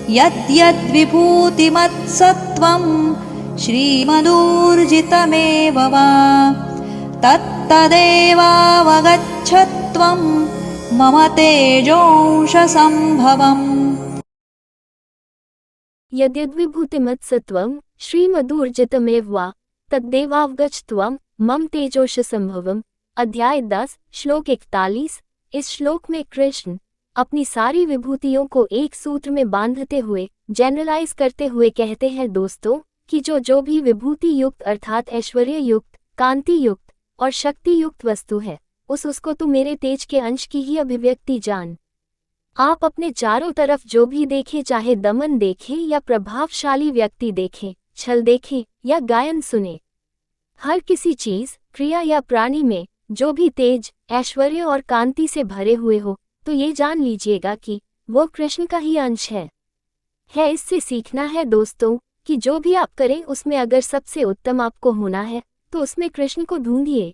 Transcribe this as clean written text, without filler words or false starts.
यद्यद्विभूतिमत्सत्त्वं श्रीमदूर्जितमेव वा तत्तदेवावगच्छत्वं मम तेजोंशसम्भवम्। यद्यद्विभूतिमत्सत्त्वं श्रीमदूर्जितमेव वा तद्देवावगच्छत्वं मम तेजोंशसम्भवम्। अध्याय 10 श्लोक 41। इस श्लोक में कृष्ण अपनी सारी विभूतियों को एक सूत्र में बांधते हुए जनरलाइज करते हुए कहते हैं दोस्तों कि जो भी विभूति युक्त अर्थात ऐश्वर्य युक्त, कांति युक्त और शक्ति युक्त वस्तु है उसको तू मेरे तेज के अंश की ही अभिव्यक्ति जान। आप अपने चारों तरफ जो भी देखें, चाहे दमन देखें या प्रभावशाली व्यक्ति देखें, छल देखें या गायन सुने, हर किसी चीज, क्रिया या प्राणी में जो भी तेज, ऐश्वर्य और कांति से भरे हुए हो तो ये जान लीजिएगा कि वो कृष्ण का ही अंश है। इससे सीखना है दोस्तों कि जो भी आप करें उसमें अगर सबसे उत्तम आपको होना है तो उसमें कृष्ण को ढूंढिए।